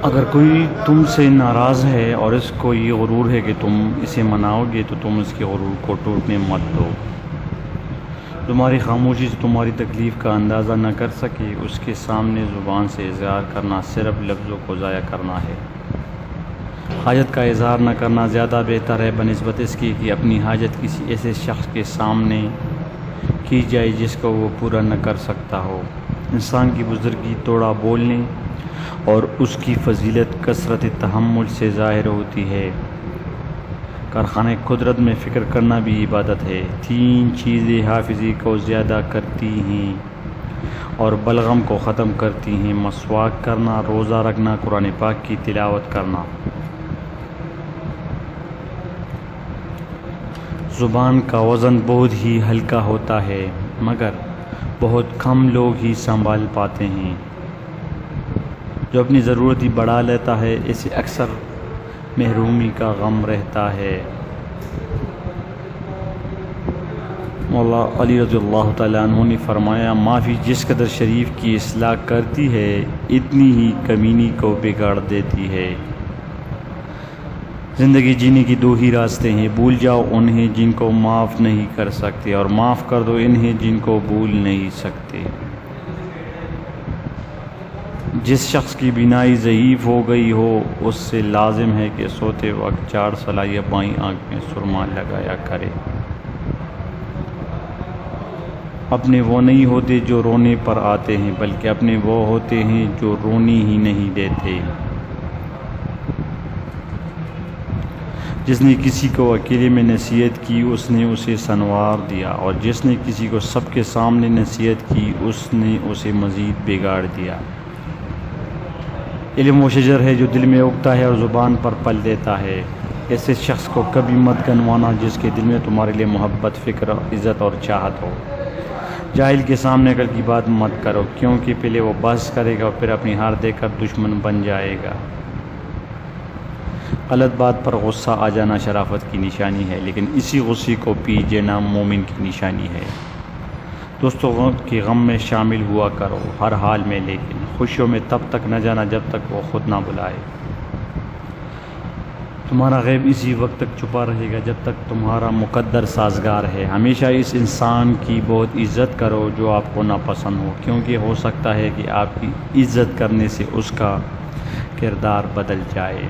اگر کوئی تم سے ناراض ہے اور اس کو یہ غرور ہے کہ تم اسے مناؤ گے تو تم اس کے غرور کو ٹوٹنے مت دو۔ تمہاری خاموشی سے تمہاری تکلیف کا اندازہ نہ کر سکے اس کے سامنے زبان سے اظہار کرنا صرف لفظوں کو ضائع کرنا ہے۔ حاجت کا اظہار نہ کرنا زیادہ بہتر ہے بنسبت اس کی کہ اپنی حاجت کسی ایسے شخص کے سامنے کی جائے جس کو وہ پورا نہ کر سکتا ہو۔ انسان کی بزرگی توڑا بولنے اور اس کی فضیلت کثرت تحمل سے ظاہر ہوتی ہے۔ کارخانہ قدرت میں فکر کرنا بھی عبادت ہے۔ 3 چیزیں حافظی کو زیادہ کرتی ہیں اور بلغم کو ختم کرتی ہیں: مسواک کرنا، روزہ رکھنا، قرآن پاک کی تلاوت کرنا۔ زبان کا وزن بہت ہی ہلکا ہوتا ہے مگر بہت کم لوگ ہی سنبھال پاتے ہیں۔ جو اپنی ضرورت ہی بڑھا لیتا ہے اسے اکثر محرومی کا غم رہتا ہے۔ مولا علی رضی اللہ تعالیٰ عنہ نے فرمایا، معافی جس قدر شریف کی اصلاح کرتی ہے اتنی ہی کمینی کو بگاڑ دیتی ہے۔ زندگی جینے کی 2 ہی راستے ہیں: بھول جاؤ انہیں جن کو معاف نہیں کر سکتے اور معاف کر دو انہیں جن کو بھول نہیں سکتے۔ جس شخص کی بینائی ضعیف ہو گئی ہو اس سے لازم ہے کہ سوتے وقت 4 صلاح بائیں آنکھ میں سرما لگایا کرے۔ اپنے وہ نہیں ہوتے جو رونے پر آتے ہیں بلکہ اپنے وہ ہوتے ہیں جو رونے ہی نہیں دیتے۔ جس نے کسی کو اکیلے میں نصیحت کی اس نے اسے سنوار دیا اور جس نے کسی کو سب کے سامنے نصیحت کی اس نے اسے مزید بگاڑ دیا۔ علم وہ شجر ہے جو دل میں اگتا ہے اور زبان پر پل دیتا ہے۔ ایسے شخص کو کبھی مت گنوانا جس کے دل میں تمہارے لیے محبت، فکر، عزت اور چاہت ہو۔ جاہل کے سامنے عقل کی بات مت کرو کیونکہ پہلے وہ بحث کرے گا اور پھر اپنی ہار دے کر دشمن بن جائے گا۔ غلط بات پر غصہ آ جانا شرافت کی نشانی ہے لیکن اسی غصے کو پی جانا مومن کی نشانی ہے۔ دوستوں کے غم میں شامل ہوا کرو ہر حال میں، لیکن خوشیوں میں تب تک نہ جانا جب تک وہ خود نہ بلائے۔ تمہارا غیب اسی وقت تک چھپا رہے گا جب تک تمہارا مقدر سازگار ہے۔ ہمیشہ اس انسان کی بہت عزت کرو جو آپ کو ناپسند ہو کیونکہ ہو سکتا ہے کہ آپ کی عزت کرنے سے اس کا کردار بدل جائے۔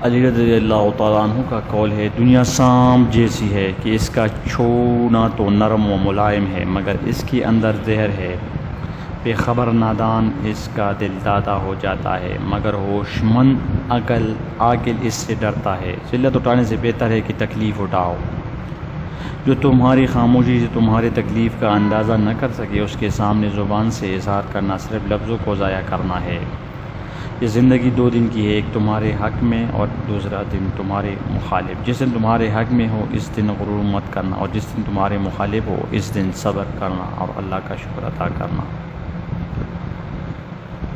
علی رضی اللہ تعالیٰ عنہ کا قول ہے، دنیا سانپ جیسی ہے کہ اس کا چھونا تو نرم و ملائم ہے مگر اس کے اندر زہر ہے۔ بے خبر نادان اس کا دل دادا ہو جاتا ہے مگر ہوش مند عاقل اس سے ڈرتا ہے۔ ذلت اٹھانے سے بہتر ہے کہ تکلیف اٹھاؤ۔ جو تمہاری خاموشی سے تمہاری تکلیف کا اندازہ نہ کر سکے اس کے سامنے زبان سے اظہار کرنا صرف لفظوں کو ضائع کرنا ہے۔ یہ زندگی 2 دن کی ہے، ایک تمہارے حق میں اور دوسرا دن تمہارے مخالف۔ جس دن تمہارے حق میں ہو اس دن غرور مت کرنا اور جس دن تمہارے مخالف ہو اس دن صبر کرنا اور اللہ کا شکر ادا کرنا۔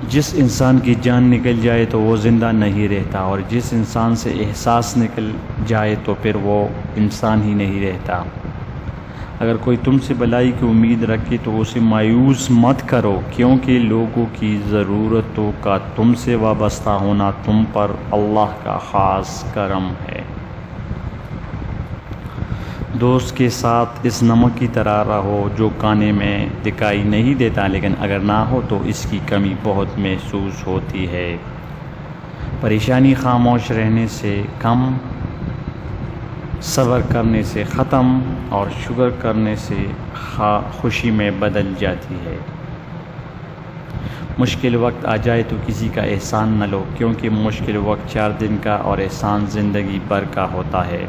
جس انسان کی جان نکل جائے تو وہ زندہ نہیں رہتا اور جس انسان سے احساس نکل جائے تو پھر وہ انسان ہی نہیں رہتا۔ اگر کوئی تم سے بھلائی کی امید رکھے تو اسے مایوس مت کرو کیونکہ لوگوں کی ضرورتوں کا تم سے وابستہ ہونا تم پر اللہ کا خاص کرم ہے۔ دوست کے ساتھ اس نمک کی طرح رہو جو کھانے میں دکھائی نہیں دیتا لیکن اگر نہ ہو تو اس کی کمی بہت محسوس ہوتی ہے۔ پریشانی خاموش رہنے سے کم، صبر کرنے سے ختم اور شکر کرنے سے خوشی میں بدل جاتی ہے۔ مشکل وقت آ جائے تو کسی کا احسان نہ لو کیونکہ مشکل وقت 4 دن کا اور احسان زندگی بھر کا ہوتا ہے۔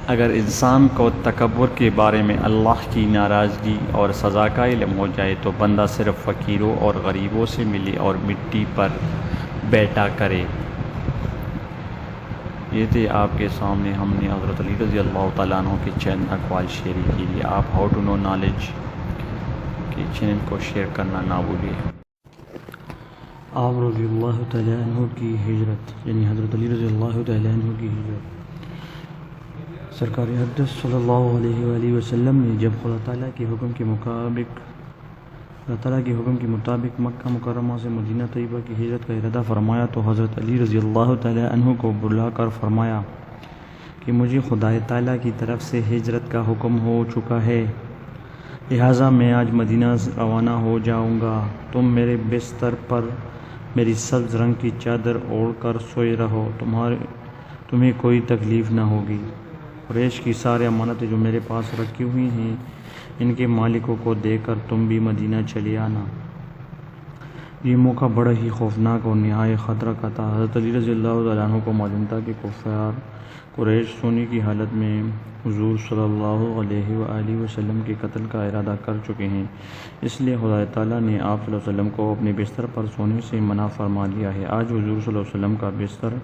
اگر انسان کو تکبر کے بارے میں اللہ کی ناراضگی اور سزا کا علم ہو جائے تو بندہ صرف فقیروں اور غریبوں سے ملے اور مٹی پر بیٹھا کرے۔ یہ تھے آپ کے سامنے ہم نے حضرت علی رضی اللہ تعالیٰ عنہ کے چند اقوال شیئر کیے۔ آپ ہاؤ ٹو نو نالج کے چینل کو شیئر کرنا نہ بھولیے۔ آپ رضی اللہ تعالیٰ عنہ کی ہجرت یعنی حضرت علی رضی اللہ تعالیٰ عنہ کی ہجرت سرکار اقدس صلی اللہ علیہ وآلہ وسلم نے جب خدا تعالیٰ کے حکم کے مطابق مکہ مکرمہ سے مدینہ طیبہ کی ہجرت کا ارادہ فرمایا تو حضرت علی رضی اللہ تعالیٰ عنہ کو بلا کر فرمایا کہ مجھے خدا تعالیٰ کی طرف سے ہجرت کا حکم ہو چکا ہے، لہٰذا میں آج مدینہ روانہ ہو جاؤں گا۔ تم میرے بستر پر میری سبز رنگ کی چادر اوڑھ کر سوئے رہو، تمہیں کوئی تکلیف نہ ہوگی۔ قریش کی سارے امانتیں جو میرے پاس رکھی ہوئی ہیں ان کے مالکوں کو دے کر تم بھی مدینہ چلے آنا۔ یہ موقع بڑا ہی خوفناک اور نہایت خطرہ کا تھا۔ حضرت علی رضی اللہ تعالیٰ عنہ کو معلوم تھا کہ کفار قریش سونے کی حالت میں حضور صلی اللہ علیہ وآلہ وسلم کے قتل کا ارادہ کر چکے ہیں، اس لیے خدا تعالیٰ نے آپ صلی اللہ علیہ وسلم کو اپنے بستر پر سونے سے منع فرما دیا ہے۔ آج حضور صلی اللہ علیہ وسلم کا بستر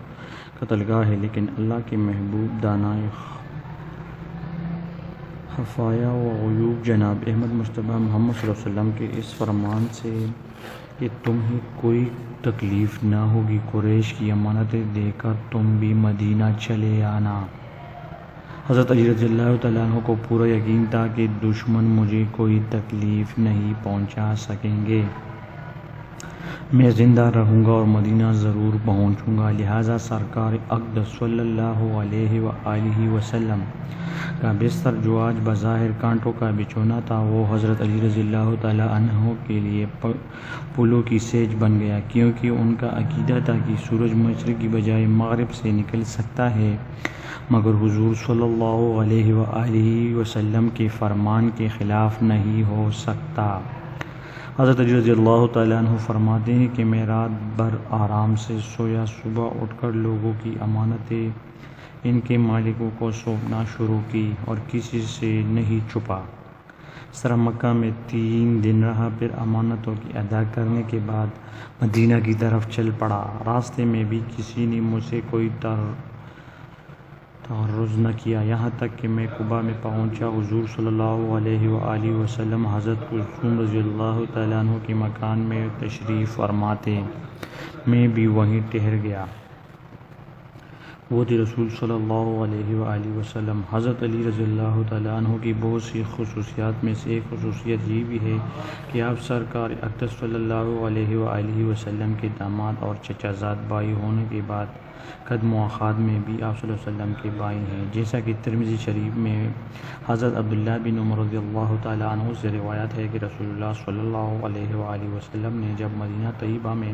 قتل گاہ ہے، لیکن اللہ کے محبوب دانائے خفایا و غیوب جناب احمد مصطفیٰ محمد صلی اللہ علیہ وسلم کے اس فرمان سے کہ تمہیں کوئی تکلیف نہ ہوگی، قریش کی امانتیں دے کر تم بھی مدینہ چلے آنا۔ حضرت علی رضی اللہ تعالیٰ عنہ کو پورا یقین تھا کہ دشمن مجھے کوئی تکلیف نہیں پہنچا سکیں گے، میں زندہ رہوں گا اور مدینہ ضرور پہنچوں گا۔ لہٰذا سرکار اقدس صلی اللہ علیہ وآلہ وسلم کا بستر جو آج بظاہر کانٹوں کا بچھونا تھا، وہ حضرت علی رضی اللہ تعالیٰ عنہ کے لیے پھولوں کی سیج بن گیا، کیونکہ ان کا عقیدہ تھا کہ سورج مشرق کی بجائے مغرب سے نکل سکتا ہے، مگر حضور صلی اللہ علیہ وآلہ وسلم کے فرمان کے خلاف نہیں ہو سکتا۔ حضرت علی رضی اللہ تعالیٰ عنہ فرماتے ہیں کہ میں رات بھر آرام سے سویا، صبح اٹھ کر لوگوں کی امانتیں ان کے مالکوں کو سونپنا شروع کی اور کسی سے نہیں چھپا۔ اس طرح مکہ میں 3 دن رہا، پھر امانتوں کی ادا کرنے کے بعد مدینہ کی طرف چل پڑا۔ راستے میں بھی کسی نے مجھ سے کوئی تعرض نہ کیا، یہاں تک کہ میں قباء میں پہنچا۔ حضور صلی اللہ علیہ وآلہ وسلم حضرت کلثوم رضی اللہ تعالیٰ عنہ کے مکان میں تشریف فرماتے، میں بھی وہیں ٹھہر گیا۔ وہ تھے رسول صلی اللہ علیہ وآلہ وسلم۔ حضرت علی رضی اللہ تعالیٰ عنہ کی بہت سی خصوصیات میں سے ایک خصوصیت یہ بھی ہے کہ آپ سرکار اقدس صلی اللہ علیہ وآلہ وسلم کے داماد اور چچا زاد بھائی ہونے کے بعد قدم و اخاد میں بھی آپ صلی اللہ علیہ وسلم کے بھائی ہیں، جیسا کہ ترمذی شریف میں حضرت عبداللہ بن عمر رضی اللہ تعالیٰ عنہ سے روایت ہے کہ رسول اللہ صلی اللہ علیہ وآلہ وسلم نے جب مدینہ طیبہ میں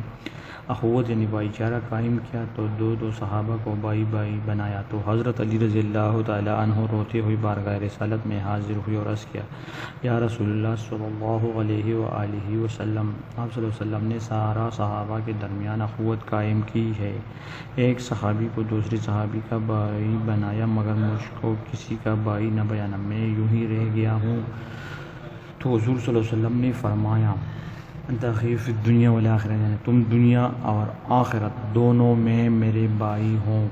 اخوت یعنی بھائی چارہ قائم کیا تو 2 صحابہ کو بھائی بھائی بنایا، تو حضرت علی رضی اللہ تعالیٰ عنہ روتے ہوئے بارگاہ رسالت میں حاضر ہوئے اور عرض کیا، یا رسول اللہ صلی اللہ علیہ وآلہ وسلم، آپ صلی اللہ علیہ وسلم نے سارا صحابہ کے درمیان اخوت قائم کی ہے، ایک صحابی کو دوسرے صحابی کا بھائی بنایا مگر مجھ کو کسی کا بھائی نہ بنایا، میں یوں ہی رہ گیا ہوں۔ تو حضور صلی اللہ علیہ وسلم نے فرمایا، انت اخی فی الدنیا والآخرہ، یعنی تم دنیا اور آخرت دونوں میں میرے بھائی ہوں۔